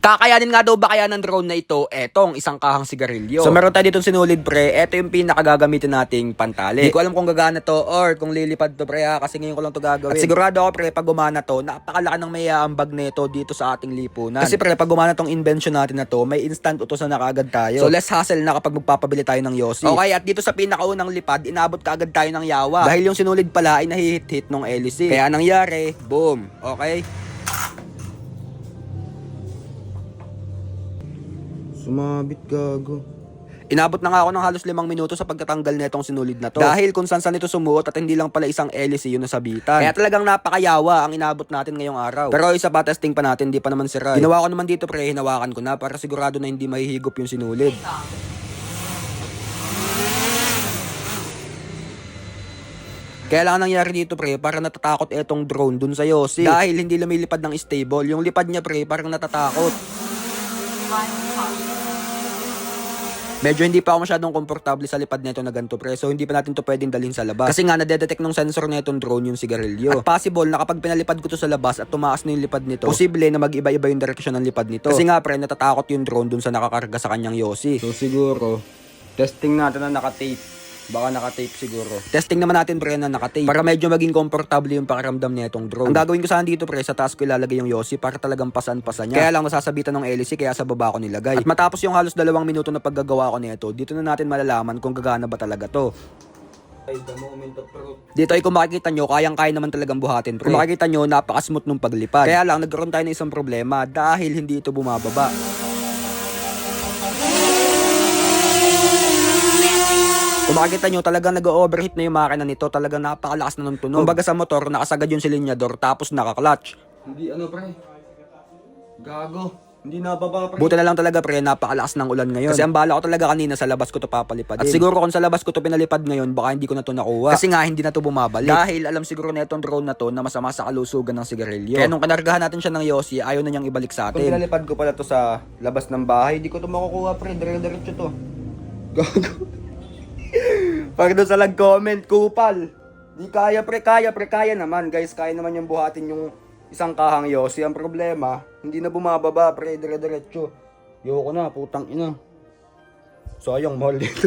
Kakayanin nga daw ba kaya ng drone na ito etong isang kahang sigarilyo? So meron tayo ditong sinulid pre, eto yung pinakagagamitin nating pantali. Hindi ko alam kung gagana to or kung lilipad to pre kasi ngayon ko lang to gagawin. At sigurado ako pre, pag gumana to, napakalaki ng may aambag nito dito sa ating lipunan. Kasi pre, pag gumana tong invention natin na to, may instant utos na kaagad tayo. So less hassle na kapag magpapabili tayo ng Yossi. Okay, at dito sa pinakaunang lipad, inabot kaagad tayo ng yawa. Dahil yung sinulid pala ay nahihit-hit nung LC. Kaya nangyari, boom. Okay? Sumabit gago. Inabot na nga ako ng halos 5 minuto sa pagtatanggal nitong sinulid na to. Dahil kung saan ito sumuot at hindi lang pala isang LC yung nasabitan. Kaya talagang napakayawa ang inabot natin ngayong araw. Pero isa pa, testing pa natin, di pa naman sira. Ginawa ko naman dito pre, hinawakan ko na para sigurado na hindi mahihigop yung sinulid. Kaya lang nangyari dito pre, parang natatakot etong drone dun sa Yossi. Dahil hindi lumilipad ng stable, yung lipad niya pre, parang natatakot. Medyo hindi pa ako masyadong komportable sa lipad nito na ganito pre, so hindi pa natin to pwedeng dalhin sa labas. Kasi nga nadedetect ng sensor na itong drone yung sigarilyo. At possible na kapag pinalipad ko to sa labas at tumaas na yung lipad nito, posible na mag-iba-iba yung direksyon ng lipad nito. Kasi nga pre, natatakot yung drone dun sa nakakarga sa kanyang Yossi. So siguro, testing natin na naka-tape. Baka naka-tape siguro. Testing naman natin pre na naka-tape para medyo maging komportable yung pakiramdam nitong drone. Ang gagawin ko saan dito pre, sa taas ko ilalagay yung Yossi para talagang pasan-pasa niya. Kaya lang nasasabitan ng LC kaya sa baba ko nilagay. At matapos yung halos 2 minuto na paggagawa ko nito, dito na natin malalaman kung gagana ba talaga to. The moment of truth. Dito ay kung makikita nyo, kayang-kaya naman talagang buhatin pre. Kung makikita nyo, napaka-smooth nung paglipad. Kaya lang nagkaroon tayo ng isang problema dahil hindi ito bumababa. Kung makikita nyo, talagang nag-overheat na yung makina nito. Talagang napakalakas na ng tunog. Kumbaga sa motor, nakasagad yung silinyador tapos naka-clutch. Hindi ano pre. Gago. Hindi nababa pre. Buti na lang talaga pre, napakalakas ng ulan ngayon. Kasi ang bala ko talaga kanina sa labas ko to papalipadin. At siguro kung sa labas ko to pinalipad ngayon, baka hindi ko na to nakuha. Kasi nga hindi na to bumabalik. Dahil alam siguro na itong drone na to na masama sa kalusugan ng sigarilyo. Kaya nung kinargahan natin siya ng Yossi, ayaw na niyang ibalik sa Kung atin. pinalipad ko pala to sa labas ng bahay, di ko to makukuha pre. Dire-diretso to. Gago. Pag doon sa nag-comment, kupal. Di kaya kaya naman guys. Kaya naman yung buhatin yung isang kahang Yossi. Ang problema, hindi na bumababa pre, dire-diretso. Yoko na, putang ina. Sayang, mahal dito.